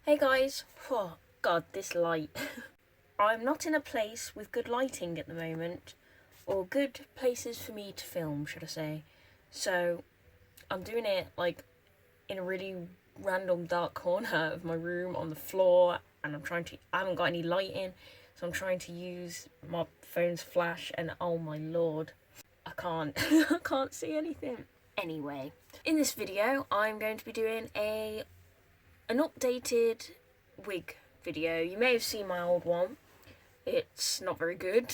Hey guys, oh god, this light. I'm not in a place with good lighting at the moment, or good places for me to film, should I say. So I'm doing it like in a really random dark corner of my room on the floor, and I haven't got any lighting, so I'm trying to use my phone's flash, and oh my lord, I can't, I can't see anything. Anyway, in this video, I'm going to be doing an updated wig video. You may have seen my old one. It's not very good.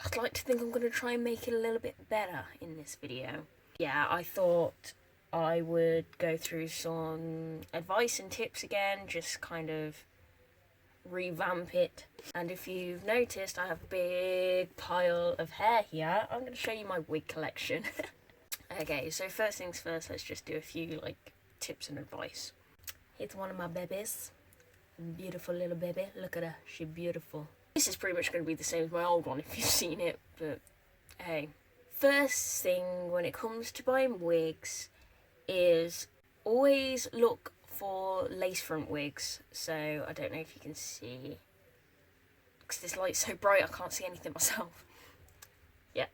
I'd like to think I'm going to try and make it a little bit better in this video. Yeah, I thought I would go through some advice and tips again, just kind of revamp it. And if you've noticed, I have a big pile of hair here. I'm going to show you my wig collection. Okay, so first things first, let's just do a few tips and advice. Here's one of my babies. Beautiful little baby. Look at her. She's beautiful. This is pretty much going to be the same as my old one if you've seen it, but hey. First thing when it comes to buying wigs is always look for lace front wigs. So I don't know if you can see, because this light's so bright I can't see anything myself. Yeah.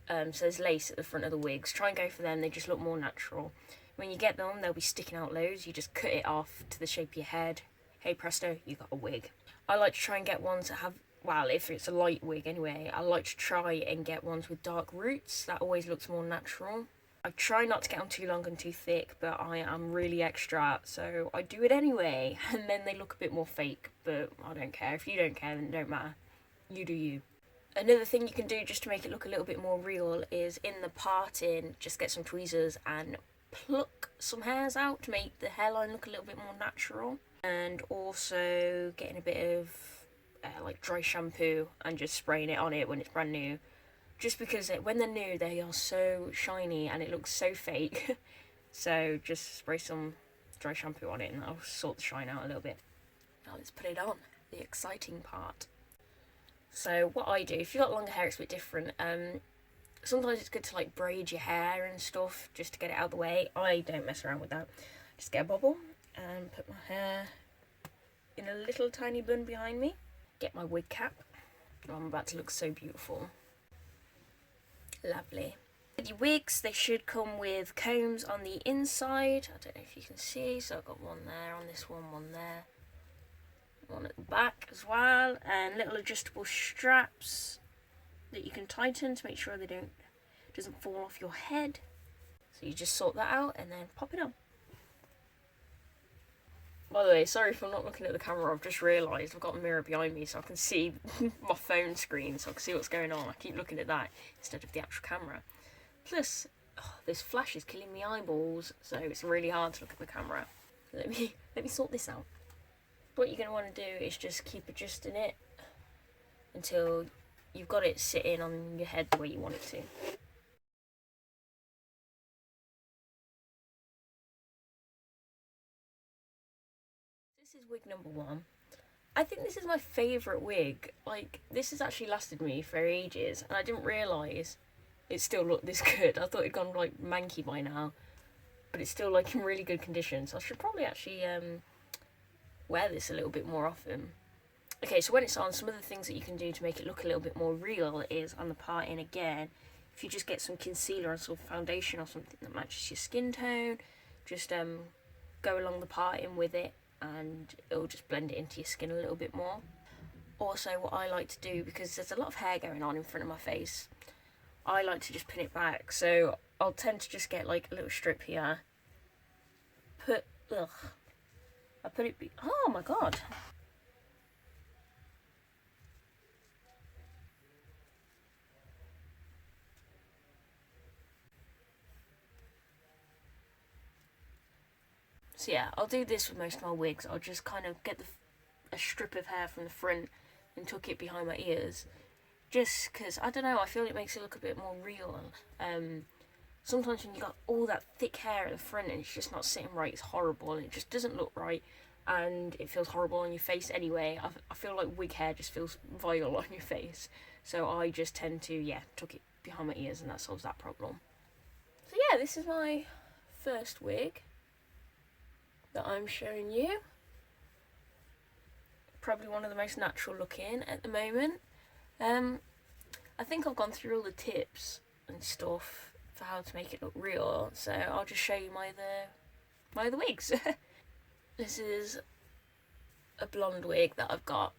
So there's lace at the front of the wigs. Try and go for them. They just look more natural. When you get them, they'll be sticking out loads. You just cut it off to the shape of your head. Hey presto, you got a wig. I like to try and get ones that have, well, if it's a light wig anyway, I like to try and get ones with dark roots. That always looks more natural. I try not to get them too long and too thick, but I am really extra, so I do it anyway. And then they look a bit more fake, but I don't care. If you don't care, then it don't matter. You do you. Another thing you can do just to make it look a little bit more real is in the parting, just get some tweezers and pluck some hairs out to make the hairline look a little bit more natural. And also getting a bit of dry shampoo and just spraying it on it when it's brand new. Just because when they're new, they are so shiny and it looks so fake. So just spray some dry shampoo on it and that'll sort the shine out a little bit. Now let's put it on, the exciting part. So what I do, if you've got longer hair, it's a bit different. Sometimes it's good to braid your hair and stuff just to get it out of the way. I don't mess around with that. Just get a bobble and put my hair in a little tiny bun behind me. Get my wig cap. Oh, I'm about to look so beautiful. Lovely. With your wigs, they should come with combs on the inside. I don't know if you can see, so I've got one there on this one there. One at the back as well, and little adjustable straps that you can tighten to make sure they doesn't fall off your head. So you just sort that out and then pop it on. By the way, sorry if I'm not looking at the camera, I've just realised I've got a mirror behind me so I can see my phone screen, so I can see what's going on. I keep looking at that instead of the actual camera. Plus, this flash is killing me eyeballs, so it's really hard to look at the camera. Let me sort this out. What you're going to want to do is just keep adjusting it until you've got it sitting on your head the way you want it to. This is wig number one. I think this is my favourite wig. This has actually lasted me for ages, and I didn't realise it still looked this good. I thought it'd gone manky by now, but it's still in really good condition. So I should probably actually wear this a little bit more often. Okay, so when it's on, some of the things that you can do to make it look a little bit more real is on the parting again. If you just get some concealer or some foundation or something that matches your skin tone, just go along the parting with it and it'll just blend it into your skin a little bit more. Also, what I like to do, because there's a lot of hair going on in front of my face, I like to just pin it back. So I'll tend to just get a little strip here. Oh my god. So yeah, I'll do this with most of my wigs. I'll just kind of get a strip of hair from the front and tuck it behind my ears. Just because, I don't know, I feel it makes it look a bit more real. Sometimes when you got all that thick hair at the front and it's just not sitting right, it's horrible and it just doesn't look right. And it feels horrible on your face anyway. I feel like wig hair just feels vile on your face. So I just tend to, tuck it behind my ears and that solves that problem. So yeah, this is my first wig. that I'm showing you. Probably one of the most natural looking at the moment. I think I've gone through all the tips and stuff for how to make it look real, so I'll just show you my other wigs. This is a blonde wig that I've got.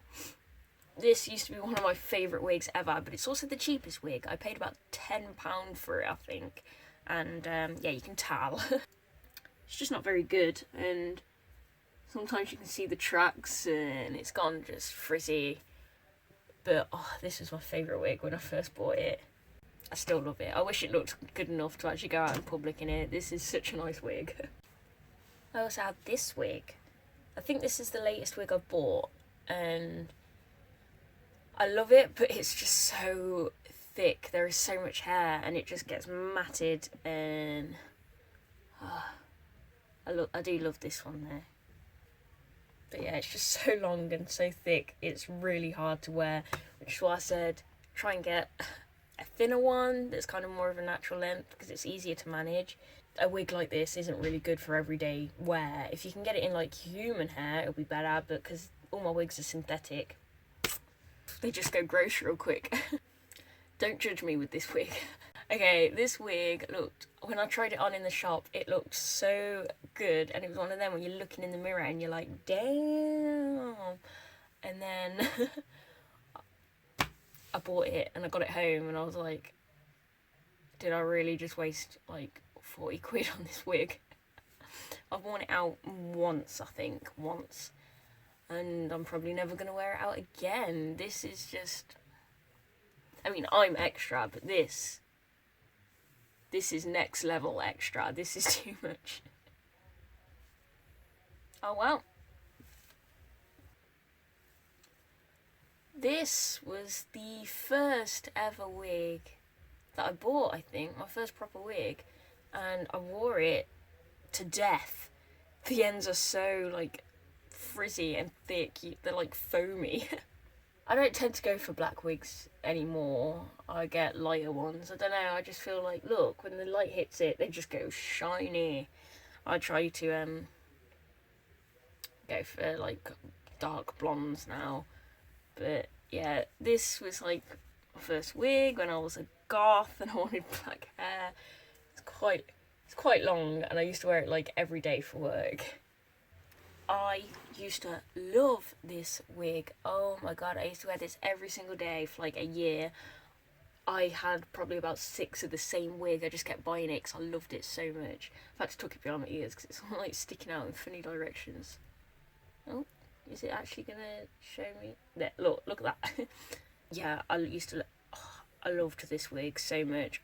This used to be one of my favourite wigs ever, but it's also the cheapest wig. I paid about £10 for it, I think, and yeah, you can tell. It's just not very good, and sometimes you can see the tracks and it's gone just frizzy. But oh, this was my favourite wig when I first bought it. I still love it. I wish it looked good enough to actually go out in public in it. This is such a nice wig. I also had this wig. I think this is the latest wig I've bought, and I love it, but it's just so thick. There is so much hair and it just gets matted, and I do love this one there. But yeah, it's just so long and so thick, it's really hard to wear, which is why I said try and get a thinner one that's kind of more of a natural length, because it's easier to manage. A wig like this isn't really good for everyday wear. If you can get it in like human hair, it'll be better, but because all my wigs are synthetic, they just go gross real quick. Don't judge me with this wig. Okay, this wig looked, when I tried it on in the shop, it looked so good, and it was one of them when you're looking in the mirror and you're like, damn. And then I bought it and I got it home and I was like, did I really just waste like 40 quid on this wig? I've worn it out once, I think, and I'm probably never going to wear it out again. This is just, I mean, I'm extra, but this is next level extra. This is too much. Oh well. This was the first ever wig that I bought, I think. My first proper wig. And I wore it to death. The ends are so, like, frizzy and thick. They're, like, foamy. I don't tend to go for black wigs anymore. I get lighter ones. I don't know, I just feel like, look, when the light hits it, they just go shiny. I try to go for, like, dark blondes now. But, yeah, this was, like, my first wig when I was a goth and I wanted black hair. It's quite long, and I used to wear it, like, every day for work. I used to love this wig. Oh my god, I used to wear this every single day for like a year. I had probably about 6 of the same wig. I just kept buying it because I loved it so much. In fact, I took it behind my ears because it's all like sticking out in funny directions. Oh, is it actually gonna show me? There, look at that. Yeah, I loved this wig so much.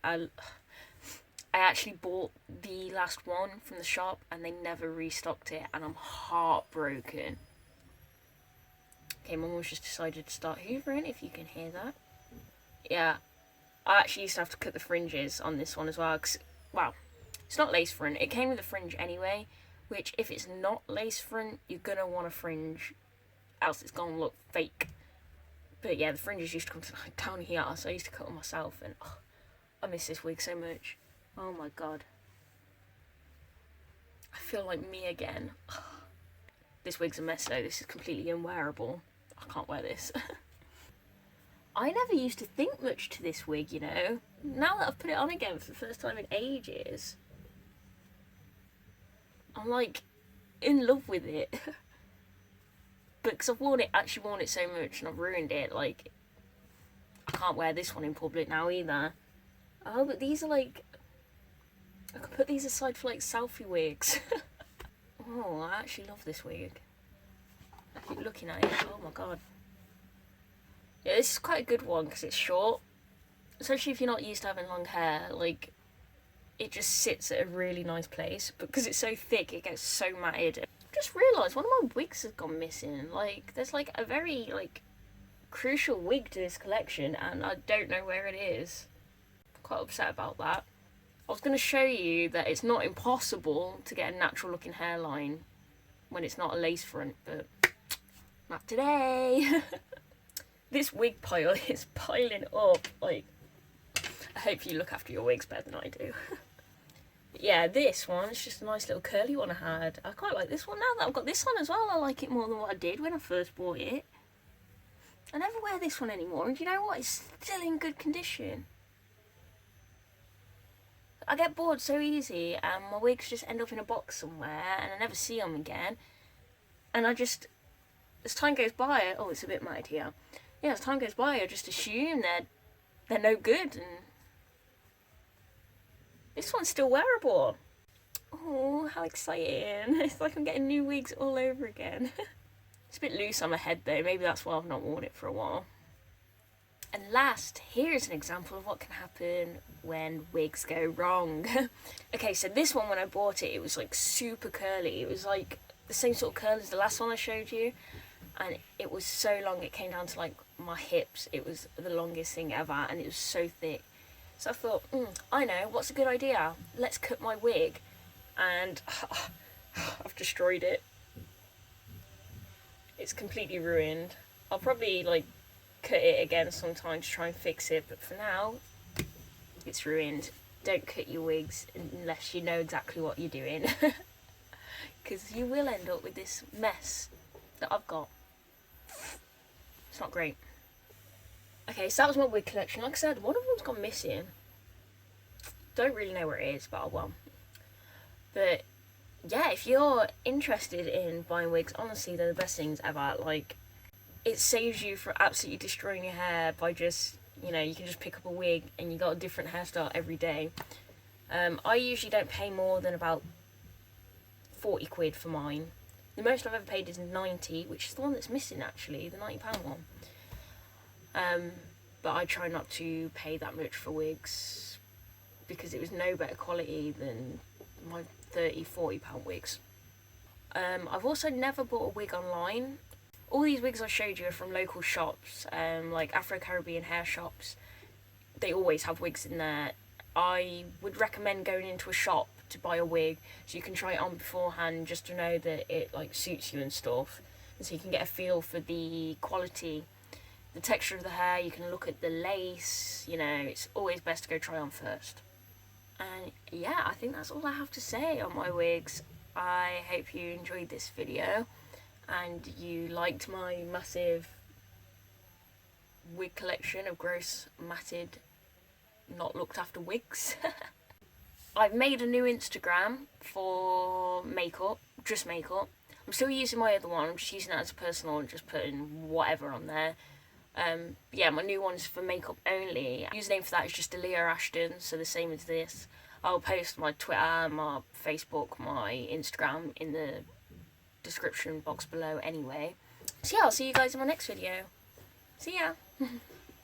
I actually bought the last one from the shop and they never restocked it, and I'm heartbroken. Okay, Mum was just decided to start hoovering, if you can hear that. Yeah, I actually used to have to cut the fringes on this one as well, because, well, it's not lace front. It came with a fringe anyway, which if it's not lace front, you're going to want a fringe, else it's going to look fake. But yeah, the fringes used to come to, like, down here, so I used to cut them myself, and I miss this wig so much. Oh my god. I feel like me again. This wig's a mess though. This is completely unwearable. I can't wear this. I never used to think much to this wig, you know. Now that I've put it on again for the first time in ages, I'm like in love with it. But because I've actually worn it so much and I've ruined it, like, I can't wear this one in public now either. Oh, but these are like, I could put these aside for like selfie wigs. Oh, I actually love this wig. I keep looking at it. Oh my god. Yeah, this is quite a good one because it's short. Especially if you're not used to having long hair. Like, it just sits at a really nice place. But because it's so thick, it gets so matted. I just realised one of my wigs has gone missing. Like, there's like a very, like, crucial wig to this collection and I don't know where it is. I'm quite upset about that. I was going to show you that it's not impossible to get a natural looking hairline when it's not a lace front, but not today. This wig pile is piling up. Like, I hope you look after your wigs better than I do. Yeah, this one, it's just a nice little curly one I had. I quite like this one now that I've got this on as well. I like it more than what I did when I first bought it. I never wear this one anymore, and you know what? It's still in good condition. I get bored so easy, and my wigs just end up in a box somewhere, and I never see them again. And I just, as time goes by, oh, it's a bit muddy here. Yeah, as time goes by, I just assume they're no good, and this one's still wearable. Oh, how exciting. It's like I'm getting new wigs all over again. It's a bit loose on my head though, maybe that's why I've not worn it for a while. And last, here's an example of what can happen when wigs go wrong. Okay, so this one, when I bought it, it was like super curly. It was like the same sort of curl as the last one I showed you. And it was so long, it came down to like my hips. It was the longest thing ever, and it was so thick. So I thought, I know, what's a good idea? Let's cut my wig. And I've destroyed it. It's completely ruined. I'll probably like cut it again sometime to try and fix it, but for now it's ruined. Don't cut your wigs unless you know exactly what you're doing, because you will end up with this mess that I've got. It's not great. Okay, so that was my wig collection. Like I said, one of them's gone missing. Don't really know where it is, but I will. But yeah, if you're interested in buying wigs, honestly, they're the best things ever. Like, it saves you from absolutely destroying your hair by just, you know, you can just pick up a wig and you got a different hairstyle every day. I usually don't pay more than about 40 quid for mine. The most I've ever paid is 90, which is the one that's missing actually, the £90 one. But I try not to pay that much for wigs because it was no better quality than my £30-40 wigs. I've also never bought a wig online. All these wigs I showed you are from local shops, like Afro-Caribbean hair shops. They always have wigs in there. I would recommend going into a shop to buy a wig so you can try it on beforehand, just to know that it like suits you and stuff, and so you can get a feel for the quality, the texture of the hair. You can look at the lace, you know, it's always best to go try on first. And yeah, I think that's all I have to say on my wigs. I hope you enjoyed this video and you liked my massive wig collection of gross, matted, not looked after wigs. I've made a new Instagram for makeup, just makeup. I'm still using my other one, I'm just using that as a personal and just putting whatever on there. Yeah, my new one's for makeup only. Username for that is just Aaliyah Ashton, so the same as this. I'll post my Twitter, my Facebook, my Instagram in the description box below anyway. So yeah, I'll see you guys in my next video. See ya!